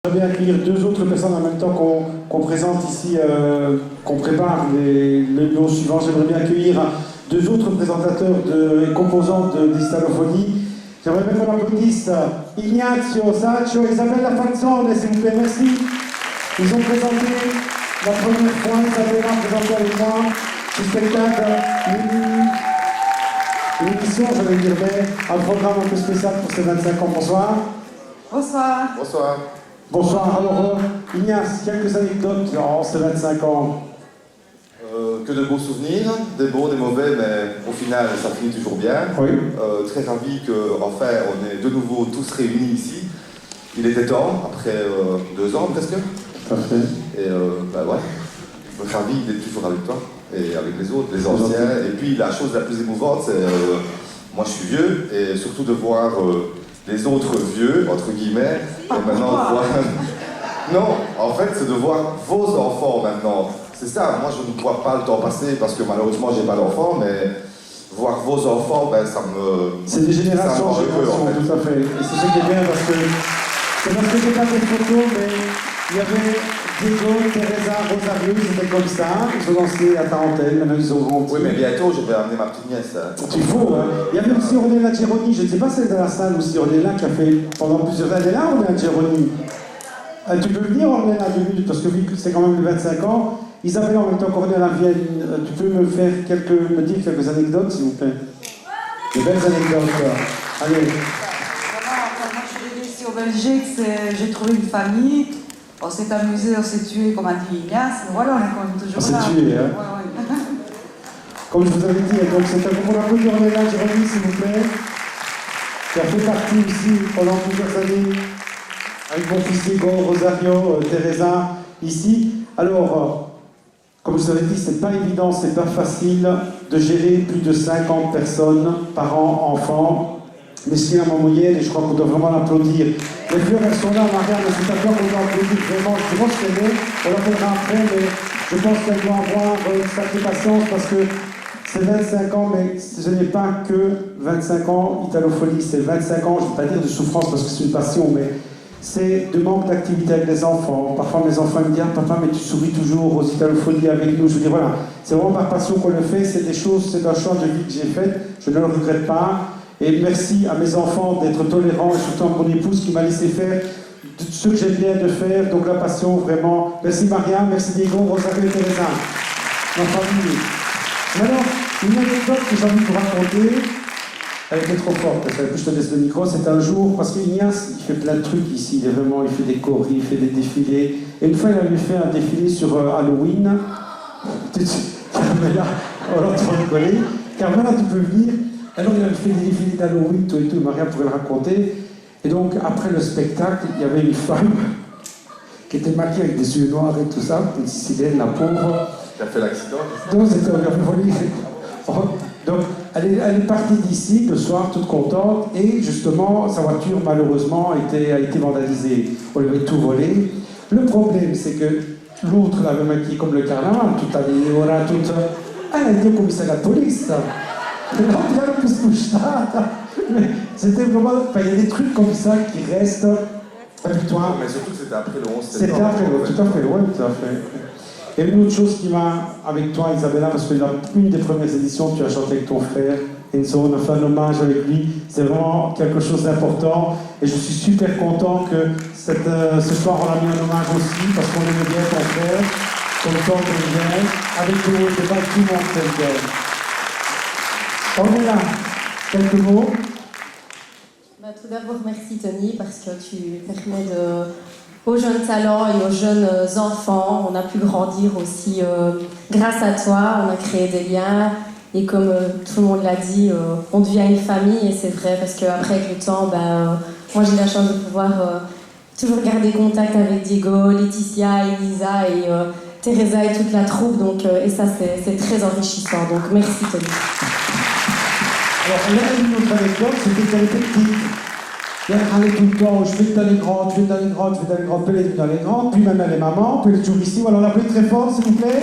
J'aimerais bien accueillir deux autres personnes en même temps qu'on présente ici, qu'on prépare le bureau suivant. J'aimerais bien accueillir deux autres présentateurs et composants d'Hitalophonie. J'aimerais bien qu'on applaudisse Ignazio Saccio et Isabella Fazzone, s'il vous plaît, merci. Ils ont présenté la première fois, Isabella a présenté avec moi ce spectacle, une émission, j'allais dire, mais un programme un peu spécial pour ces 25 ans. Bonsoir. Bonsoir. Bonsoir. Bonsoir, alors Ignace, quelques anecdotes en ces 25 ans. Que de beaux souvenirs, des beaux, des mauvais, mais au final ça finit toujours bien. Oui. Très ravi qu'enfin on est de nouveau tous réunis ici. Il était temps, après 2 ans presque. Tout à fait. Et bah ouais, ravi d'être toujours avec toi et avec les autres, les anciens. Et puis la chose la plus émouvante, c'est moi je suis vieux et surtout de voir les autres vieux, entre guillemets, et maintenant voir... Non, en fait, c'est de voir vos enfants maintenant. C'est ça, moi je ne vois pas le temps passer parce que malheureusement j'ai pas d'enfants, mais voir vos enfants, ben ça me... C'est des générations en fait. tout à fait. Et c'est ce qui est bien parce que... C'est parce que j'ai pas des photos, mais il y avait Diego, Teresa, Rosario, c'était comme ça. Ils ont lancé à Tarentaine, maintenant ils ont grandi. Oui, mais bientôt je vais amener ma petite nièce. Il faut, hein. Il y avait aussi Ornella Gironi, je ne sais pas celle de la salle aussi, Ornella qui a fait pendant plusieurs années là, Ornella Gironi. Tu peux venir Ornella 2 minutes, parce que vu que c'est quand même les 25 ans, Isabelle, en même temps qu'Ornella vienne, tu peux me dire quelques anecdotes s'il vous plaît? De belles anecdotes. Allez. Quand moi je suis arrivée ici au Belgique, j'ai trouvé une famille, on s'est amusé, on s'est tué, comme a dit Ignace, mais voilà, on est quand même toujours là. On s'est tué, hein. Ouais. Comme je vous avais dit, donc c'est un peu pour applaudir Ornella Gironi, s'il vous plaît, qui a fait partie aussi pendant plusieurs années avec mon fils Diego, Rosario, Teresa, ici. Alors, comme je vous avais dit, c'est pas évident, c'est pas facile de gérer plus de 50 personnes, parents, enfants. Mais c'est un moment moyen et je crois qu'on doit vraiment l'applaudir. Les fleurs, elles sont là, Marianne, c'est à toi qu'on doit applaudir vraiment. Je pense qu'elle est, on l'appellera après, mais je pense qu'elle doit avoir une sacrée patience parce que c'est 25 ans, mais ce n'est pas que 25 ans Hitalophonie, c'est 25 ans, je ne vais pas dire de souffrance parce que c'est une passion, mais c'est de manque d'activité avec les enfants. Parfois mes enfants me disent ah, papa, mais tu souris toujours aux Hitalophonies avec nous. Je dis voilà, c'est vraiment par passion qu'on le fait, c'est des choses, c'est un choix de vie que j'ai fait, je ne le regrette pas. Et merci à mes enfants d'être tolérants et surtout à mon épouse qui m'a laissé faire ce que j'aime bien de faire, donc la passion vraiment. Merci Maria, merci Diego, Rosario et Teresa, ma famille. Maintenant, une anecdote que j'ai envie de vous raconter, elle était trop forte, parce que je te laisse le micro, c'est un jour, parce qu'Ignace, il fait plein de trucs ici, il fait des choris, il fait des défilés, et une fois il avait fait un défilé sur Halloween, Carmela, alors tu vas rigoler, Carmela tu peux venir, alors il avait fait des défilés d'Halloween, tout et tout, Maria pourrait le raconter, et donc après le spectacle, il y avait une femme qui était maquillée avec des yeux noirs et tout ça, une Sicilienne, la pauvre. Qui a fait l'accident? Donc c'était donc elle est partie d'ici le soir toute contente et justement sa voiture malheureusement a été vandalisée. On lui avait tout volé. Le problème c'est que l'autre l'avait maquillée comme le carnaval, toute habillée, voilà, toute... Elle a été au commissariat de police. Mais c'était vraiment... Enfin, il y a des trucs comme ça qui restent avec toi. Mais surtout que c'était après le 11 septembre. C'était après, tout à fait, oui, tout à fait. Et une autre chose qui m'a, avec toi Isabella, parce que dans une des premières éditions, tu as chanté avec ton frère, Enzo, on a fait un hommage avec lui, c'est vraiment quelque chose d'important, et je suis super content que ce soir on a mis un hommage aussi, parce qu'on aimait bien ton frère, content qu'on est bien, avec nous, c'est pas tout le monde s'aime bien. On est là, quelques mots. Tout d'abord, merci Tony, parce que tu permets aux jeunes talents et aux jeunes enfants, on a pu grandir aussi grâce à toi, on a créé des liens et comme tout le monde l'a dit, on devient une famille et c'est vrai parce qu'après avec le temps, moi j'ai la chance de pouvoir toujours garder contact avec Diego, Laetitia, Elisa et Teresa et toute la troupe donc, et ça c'est très enrichissant, donc merci Tony. Alors là, une autre anecdote, c'était qu'elle était petite. Elle râlait tout le temps, je vais dans les grandes, je vais dans les grandes, je vais dans les grandes, puis elle est dans les grandes, puis même elle est maman, puis elle est toujours ici, voilà, on l'appelait très fort, s'il vous plaît.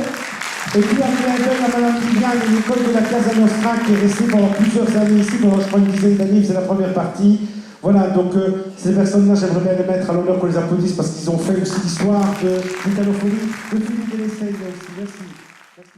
Et puis après, elle donne à Madame Vivian, l'école de la Casa Nostra, qui est restée pendant plusieurs années ici, pendant je crois une dizaine d'années, c'est la première partie. Voilà, donc ces personnes-là, j'aimerais bien les mettre à l'honneur, qu'on les applaudisse parce qu'ils ont fait aussi l'histoire de l'Italophonie, de Philippe Delesseil aussi. Merci.